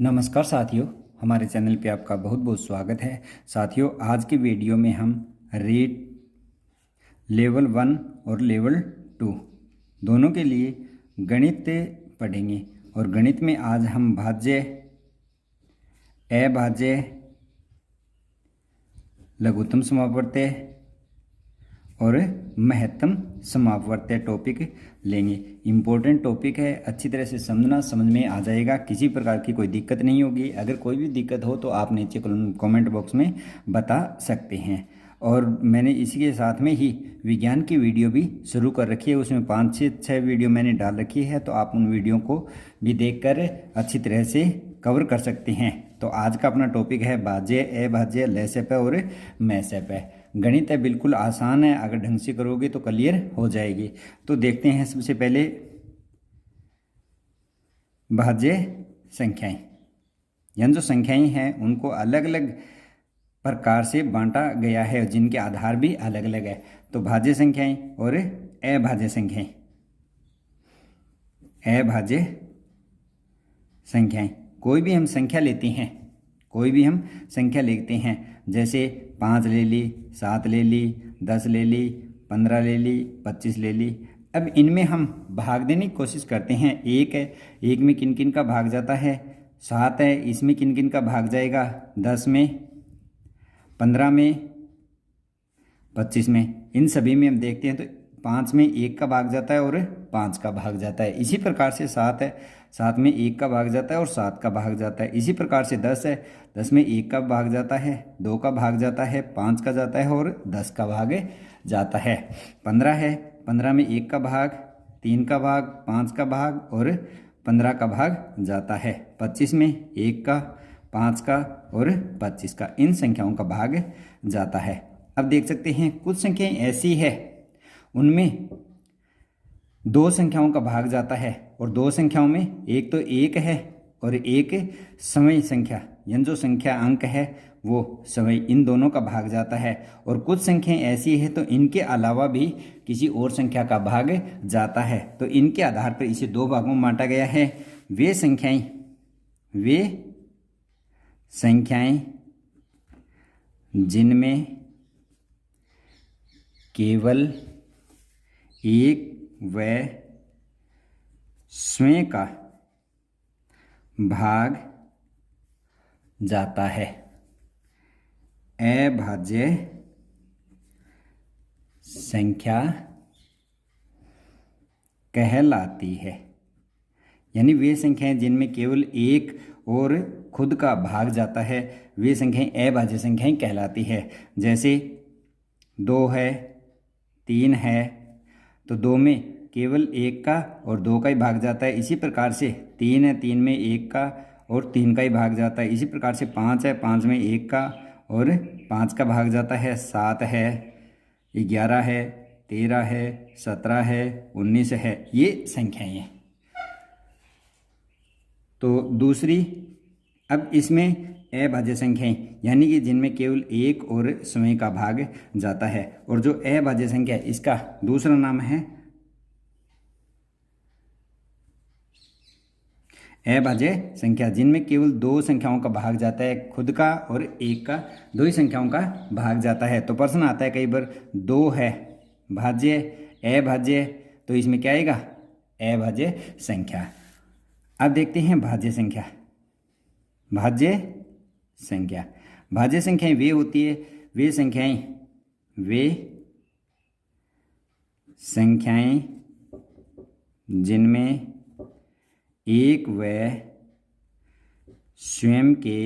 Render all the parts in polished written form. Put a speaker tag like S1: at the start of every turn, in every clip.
S1: नमस्कार साथियों, हमारे चैनल पे आपका बहुत बहुत स्वागत है। साथियों, आज की वीडियो में हम रेट लेवल 1 और लेवल 2 दोनों के लिए गणित पढ़ेंगे। और गणित में आज हम भाज्य, अभाज्य, लघुत्तम समापवर्त्य और महत्तम समापवर्त्य टॉपिक लेंगे। इम्पोर्टेंट टॉपिक है, अच्छी तरह से समझना, समझ में आ जाएगा, किसी प्रकार की कोई दिक्कत नहीं होगी। अगर कोई भी दिक्कत हो तो आप नीचे कमेंट बॉक्स में बता सकते हैं। और मैंने इसी के साथ में ही विज्ञान की वीडियो भी शुरू कर रखी है, उसमें 5 से 6 वीडियो मैंने डाल रखी है, तो आप उन वीडियो को भी देखकर अच्छी तरह से कवर कर सकते हैं। तो आज का अपना टॉपिक है भाज्य, अभाज्य, लसप और मैसप। गणित है, बिल्कुल आसान है, अगर ढंग से करोगे तो क्लियर हो जाएगी। तो देखते हैं सबसे पहले भाज्य संख्याएं। यानी जो संख्याएं हैं उनको अलग अलग प्रकार से बांटा गया है, जिनके आधार भी अलग अलग है। तो भाज्य संख्याएं और अभाज्य संख्याएं। अभाज्य संख्याएं, कोई भी हम संख्या लेते हैं, जैसे 5 ले ली, 7 ले ली, 10 ले ली, 15 ले ली, 25 ले ली। अब इनमें हम भाग देने की कोशिश करते हैं। 1 है, 1 में किन किन का भाग जाता है? 7 है, इसमें किन किन का भाग जाएगा? 10 में, 15 में, 25 में। इन सभी में हम देखते हैं तो 5 में 1 का भाग जाता है और 5 का भाग जाता है। इसी प्रकार से 7 है, 7 में 1 का भाग जाता है और 7 का भाग जाता है। इसी प्रकार से 10 है, 10 में 1 का भाग जाता है, 2 का भाग जाता है, 5 का जाता है और 10 का भाग जाता है। 15 है, 15 में 1 का भाग, 3 का भाग, 5 का भाग और 15 का भाग जाता है। 25 में 1 का, 5 का और 25 का, इन संख्याओं का भाग जाता है। अब देख सकते हैं कुछ संख्याएं ऐसी है उनमें 2 संख्याओं का भाग जाता है, और 2 संख्याओं में एक तो 1 है और एक समय संख्या, यानी जो संख्या अंक है वो समय, इन दोनों का भाग जाता है। और कुछ संख्याएं ऐसी है तो इनके अलावा भी किसी और संख्या का भाग जाता है। तो इनके आधार पर इसे 2 भागों में बांटा गया है। वे संख्याएं जिनमें केवल एक व स्वयं का भाग जाता है, अभाज्य संख्या कहलाती है। यानी वे संख्याएं जिनमें केवल एक और खुद का भाग जाता है, वे संख्याएं अभाज्य संख्याएं कहलाती है। जैसे 2 है, 3 है, तो 2 में केवल 1 का और 2 का ही भाग जाता है। इसी प्रकार से 3 है, 3 में 1 का और 3 का ही भाग जाता है। इसी प्रकार से 5 है, 5 में 1 का और 5 का भाग जाता है। 7 है, 11 है, 13 है, 17 है, 19 है, ये संख्याएं हैं। तो दूसरी, अब इसमें अभाज्य संख्याएं, यानी कि जिनमें केवल एक और समय का भाग जाता है। और जो अभाज्य संख्या है इसका दूसरा नाम है अभाज्य संख्या, जिनमें केवल 2 संख्याओं का भाग जाता है, खुद का और एक का, 2 ही संख्याओं का भाग जाता है। तो प्रश्न आता है कई बार, 2 है भाज्य, अभाज्य, तो इसमें क्या आएगा? अभाज्य संख्या। अब देखते हैं भाज्य संख्या। भाज्य संख्याएं वे होती है, वे संख्याएं जिनमें एक व स्वयं के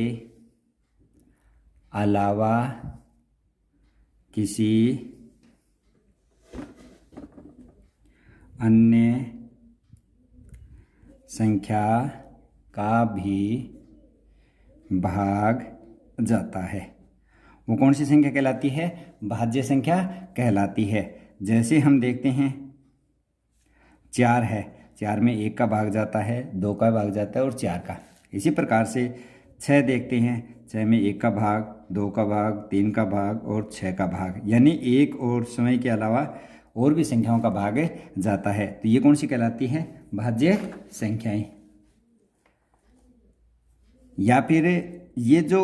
S1: अलावा किसी अन्य संख्या का भी भाग जाता है। वो कौन सी संख्या कहलाती है? भाज्य संख्या कहलाती है। जैसे हम देखते हैं 4 है, 4 में 1 का भाग जाता है, 2 का भाग जाता है और 4 का। इसी प्रकार से 6 देखते हैं, 6 में 1 का भाग, 2 का भाग, 3 का भाग और 6 का भाग, यानी एक और समय के अलावा और भी संख्याओं का भाग जाता है। तो ये कौन सी कहलाती है? भाज्य संख्याएं। या फिर ये जो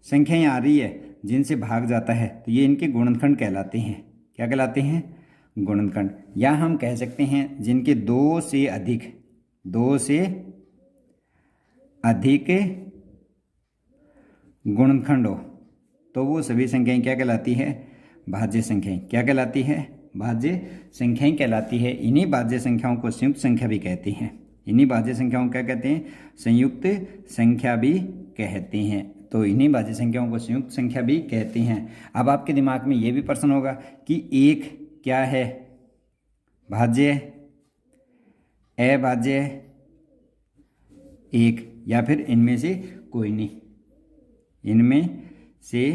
S1: संख्याएं आ रही है जिनसे भाग जाता है तो ये इनके गुणनखंड कहलाते हैं। क्या कहलाते हैं? गुणनखंड। या हम कह सकते हैं जिनके दो से अधिक गुणनखंड हो तो वो सभी संख्याएं क्या कहलाती है? भाज्य संख्याएं। क्या कहलाती है? भाज्य संख्याएं कहलाती है। इन्हीं भाज्य संख्याओं को संयुक्त संख्या भी कहते हैं। इन्हीं भाज्य संख्याओं को क्या कहते हैं? संयुक्त संख्या भी कहते हैं। तो इन्हीं भाज्य संख्याओं को संयुक्त संख्या भी कहते हैं। अब आपके दिमाग में ये भी प्रश्न होगा कि एक क्या है? भाज्य, अभाज्य, एक, या फिर इनमें से कोई नहीं। इनमें से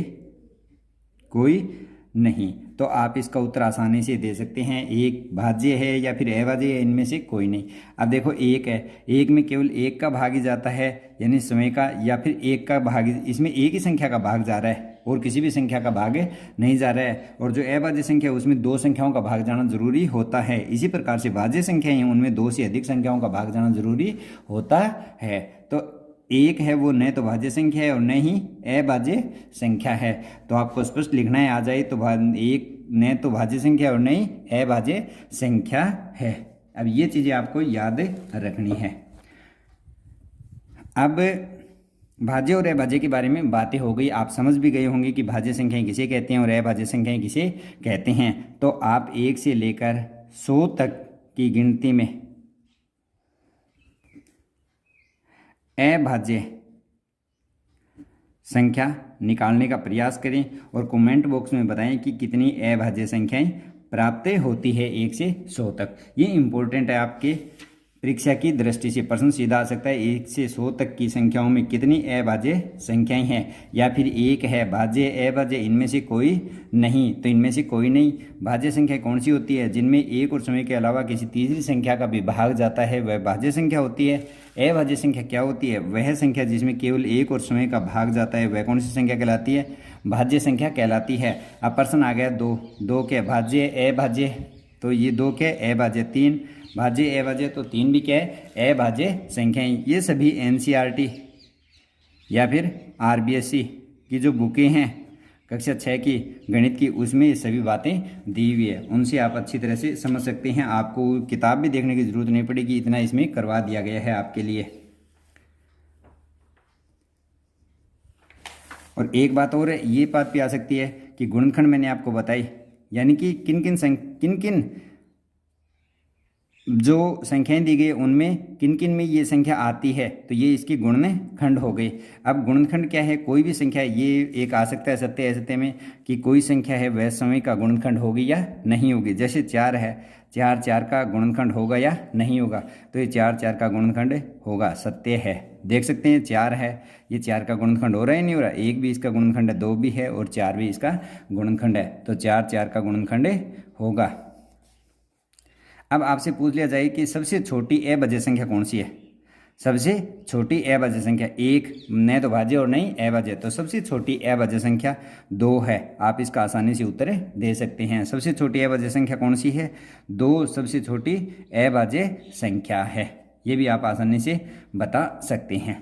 S1: कोई नहीं। तो आप इसका उत्तर आसानी से दे सकते हैं, एक भाज्य है या फिर अभाज्य है, इनमें से कोई नहीं। अब देखो एक है, एक में केवल एक का भाग ही जाता है यानी समय का, या फिर एक का भाग, इसमें एक ही संख्या का भाग जा रहा है और किसी भी संख्या का भाग नहीं जा रहा है। और जो अभाज्य संख्या है उसमें दो संख्याओं का भाग जाना जरूरी होता है। इसी प्रकार से भाज्य संख्याएं हैं उनमें दो से अधिक संख्याओं का भाग जाना जरूरी होता है। तो एक है वो न तो भाज्य संख्या है और न ही अभाज्य संख्या है। तो आपको स्पष्ट लिखना है, आ जाए तो एक न तो भाज्य संख्या और न ही अभाज्य संख्या है। अब ये चीजें आपको याद रखनी है। अब भाज्य और अभाज्य के बारे में बातें हो गई, आप समझ भी गए होंगे कि भाज्य संख्याएं किसे कहते हैं और अभाज्य संख्याएं किसे कहते हैं। तो आप 1 से लेकर 100 तक की गिनती में अभाज्य संख्या निकालने का प्रयास करें और कमेंट बॉक्स में बताएं कि कितनी अभाज्य संख्याएं प्राप्त होती है 1 से 100 तक। ये इंपॉर्टेंट है, आपके परीक्षा की दृष्टि से प्रश्न सीधा आ सकता है 1 से 100 तक की संख्याओं में कितनी अभाज्य संख्याएं हैं, या फिर एक है भाज्य अभाज्य, इनमें से कोई नहीं। तो इनमें से कोई नहीं। भाज्य संख्या कौन सी होती है? जिनमें एक और समय के अलावा किसी तीसरी संख्या का भी भाग जाता है, वह भाज्य संख्या होती है। अभाज्य संख्या क्या होती है? वह संख्या जिसमें केवल एक और समय का भाग जाता है, वह कौन सी संख्या कहलाती है? भाज्य संख्या कहलाती है। अब प्रश्न आ गया दो के भाज्य अभाज्य, तो ये 2 के अभाज्य, 3 भाज्य अभाज्य, तो 3 भी क्या है? अभाज्य संख्याएं। ये सभी NCERT या फिर RBSC की जो बुकें हैं कक्षा 6 की गणित की, उसमें ये सभी बातें दी हुई है, उनसे आप अच्छी तरह से समझ सकते हैं। आपको किताब भी देखने की जरूरत नहीं पड़ेगी, इतना इसमें करवा दिया गया है आपके लिए। और एक बात और है, ये बात भी आ सकती है कि गुणनखंड मैंने आपको बताई, यानी कि किन किन जो संख्याएं दी गई उनमें किन किन में ये संख्या आती है, तो ये इसकी गुणनखंड हो गई। अब गुणनखंड क्या है? कोई भी संख्या, ये एक आ सकता है सत्य असत्य में कि कोई संख्या है वह समय का गुणनखंड होगी या नहीं होगी। जैसे 4 है, 4 का गुणनखंड होगा या नहीं होगा, तो ये 4 का गुणनखंड होगा, सत्य है। देख सकते हैं 4 है, ये 4 का गुणनखंड हो रहा है नहीं हो रहा? 1 भी इसका गुणनखंड है, 2 भी है और 4 भी इसका गुणनखंड है, तो 4 का गुणनखंड होगा। अब आपसे पूछ लिया जाए कि सबसे छोटी अभाज्य संख्या कौन सी है? सबसे छोटी अभाज्य संख्या, एक न तो भाज्य और नहीं अभाज्य, तो सबसे छोटी अभाज्य संख्या 2 है। आप इसका आसानी से उत्तर दे सकते हैं। सबसे छोटी अभाज्य संख्या कौन सी है? 2 सबसे छोटी अभाज्य संख्या है। ये भी आप आसानी से बता सकते हैं।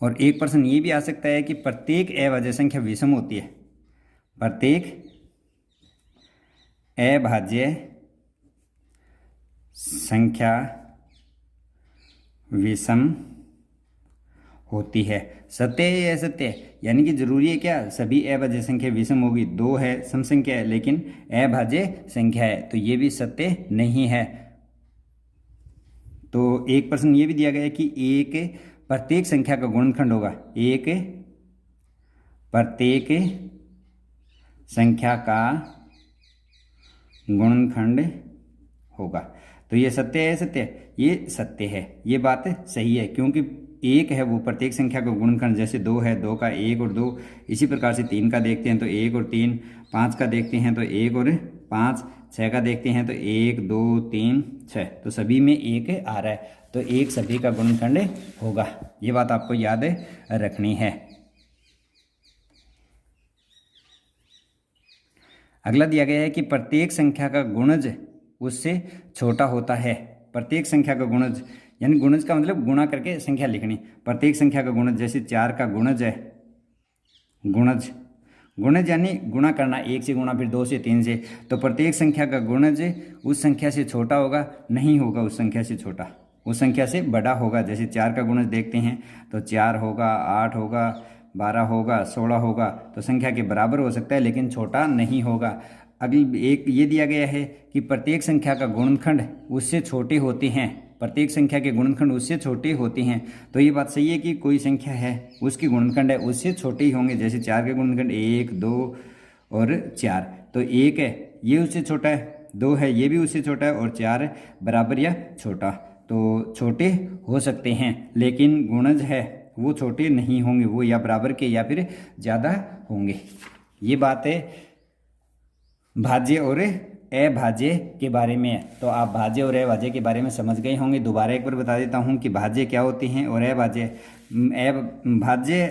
S1: और एक प्रश्न ये भी आ सकता है कि प्रत्येक अभाज्य संख्या विषम होती है। प्रत्येक अभाज्य संख्या विषम होती है। सत्य है या असत्य? यानी कि जरूरी है क्या सभी अभाज्य संख्या विषम होगी? 2 है, सम संख्या है लेकिन अभाज्य संख्या है, तो ये भी सत्य नहीं है। तो एक प्रश्न ये भी दिया गया है कि एक प्रत्येक संख्या का गुणनखंड होगा, एक प्रत्येक संख्या का गुणनखंड होगा, तो ये सत्य है सत्य? ये सत्य है, ये बात सही है, क्योंकि एक है वो प्रत्येक संख्या का गुणनखंड। जैसे 2 है, 2 का 1 और 2, इसी प्रकार से 3 का देखते हैं तो 1 और 3, 5 का देखते हैं तो 1 और 5, 6 का देखते हैं तो 1 2 3 6, तो सभी में 1 आ रहा है, तो 1 सभी का गुणनखंड होगा। ये बात आपको याद रखनी है। अगला दिया गया है कि प्रत्येक संख्या का गुणज उससे छोटा होता है। प्रत्येक संख्या का गुणज यानी गुणज का मतलब गुणा करके संख्या लिखनी। प्रत्येक संख्या का गुणज, जैसे 4 का गुणज है, गुणज गुणज यानी गुणा करना, 1 से गुणा, फिर 2 से, 3 से। तो प्रत्येक संख्या का गुणज उस संख्या से छोटा होगा, नहीं होगा उस संख्या से छोटा, उस संख्या से बड़ा होगा। जैसे 4 का गुणज देखते हैं तो 4 होगा, 8 होगा, 12 होगा, 16 होगा, तो संख्या के बराबर हो सकता है लेकिन छोटा नहीं होगा। अगली एक ये दिया गया है कि प्रत्येक संख्या का गुणनखंड उससे छोटे होते हैं, प्रत्येक संख्या के गुणनखंड उससे छोटे होते हैं। तो ये बात सही है कि कोई संख्या है उसकी गुणनखंड है उससे छोटे ही होंगे। जैसे 4 के गुणनखंड 1, 2 और 4, तो 1 है ये उससे छोटा है, 2 है ये भी उससे छोटा है, और 4 बराबर या छोटा, तो छोटे हो सकते हैं लेकिन गुणज है वो छोटे नहीं होंगे, वो या बराबर के या फिर ज़्यादा होंगे। ये बात है भाज्य और अभाज्य के बारे में है। तो आप भाज्य और अभाज्य के बारे में समझ गए होंगे। दोबारा एक बार बता देता हूँ कि भाज्य क्या होती हैं और अभाज्य। भाज्य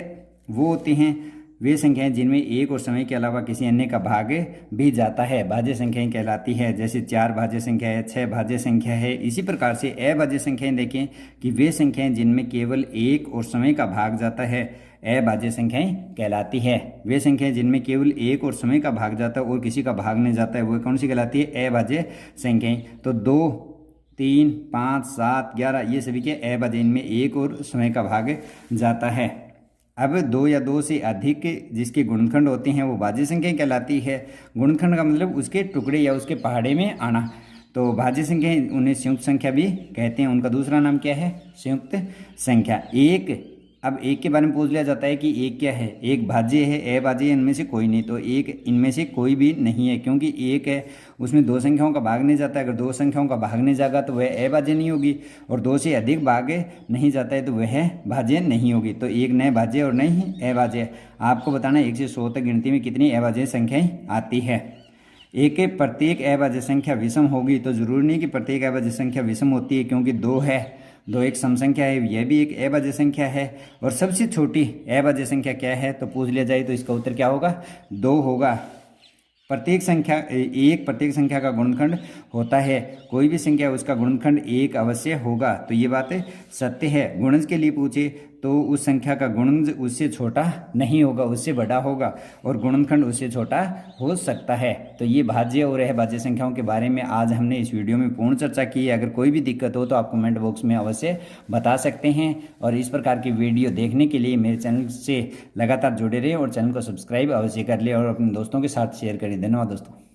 S1: वो होती हैं वे संख्याएं जिनमें एक और समय के अलावा किसी अन्य का भाग भी जाता है, भाज्य संख्याएं कहलाती है। जैसे 4 भाज्य संख्या है, 6 भाज्य संख्या है। इसी प्रकार से अभाज्य संख्याएं देखें कि वे संख्याएं जिनमें केवल एक और समय का भाग जाता है अभाज्य संख्याएं कहलाती है। वे संख्याएं जिनमें केवल एक और समय का भाग जाता है और किसी का भाग नहीं जाता है वो कौन सी कहलाती है? अभाज्य संख्याएं। तो 2, 3, 5, 7, 11 ये सभी के अभाज्य, इनमें एक और समय का भाग जाता है। अब 2 या 2 से अधिक जिसके गुणनखंड होते हैं वो भाज्य संख्याएं कहलाती है। गुणनखंड का मतलब उसके टुकड़े या उसके पहाड़े में आना। तो भाज्य संख्याएं उन्हें संयुक्त संख्या भी कहते हैं, उनका दूसरा नाम क्या है? संयुक्त संख्या। एक, अब एक के बारे में पूछ लिया जाता है कि एक क्या है? एक भाज्य है, अभाज्य है, इनमें से कोई नहीं। तो एक इनमें से कोई भी नहीं है क्योंकि एक है उसमें 2 संख्याओं का भाग नहीं जाता है। अगर 2 संख्याओं का भाग नहीं जाएगा तो वह अभाज्य नहीं होगी, और 2 से अधिक भाग नहीं जाता है तो वह भाज्य नहीं होगी। तो एक नए भाज्य और नहीं अभाज्य। आपको बताना 1 से 100 तक गिनती में कितनी अभाज्य संख्याएं आती है। एक प्रत्येक अभाज्य संख्या विषम होगी, तो जरूरी नहीं कि प्रत्येक अभाज्य संख्या विषम होती है क्योंकि 2 है, 2 एक सम संख्या है, यह भी एक अभाज्य संख्या है। और सबसे छोटी अभाज्य संख्या क्या है तो पूछ लिया जाए तो इसका उत्तर क्या होगा? 2 होगा। प्रत्येक संख्या का गुणनखंड होता है, कोई भी संख्या उसका गुणनखंड 1 अवश्य होगा। तो ये बात सत्य है। गुणज के लिए पूछे तो उस संख्या का गुणज उससे छोटा नहीं होगा, उससे बड़ा होगा, और गुणनखंड उससे छोटा हो सकता है। तो ये भाज्य और अभाज्य संख्याओं के बारे में आज हमने इस वीडियो में पूर्ण चर्चा की है। अगर कोई भी दिक्कत हो तो आप कमेंट बॉक्स में अवश्य बता सकते हैं। और इस प्रकार की वीडियो देखने के लिए मेरे चैनल से लगातार जुड़े रहे और चैनल को सब्सक्राइब अवश्य कर ले और अपने दोस्तों के साथ शेयर करें। धन्यवाद दोस्तों।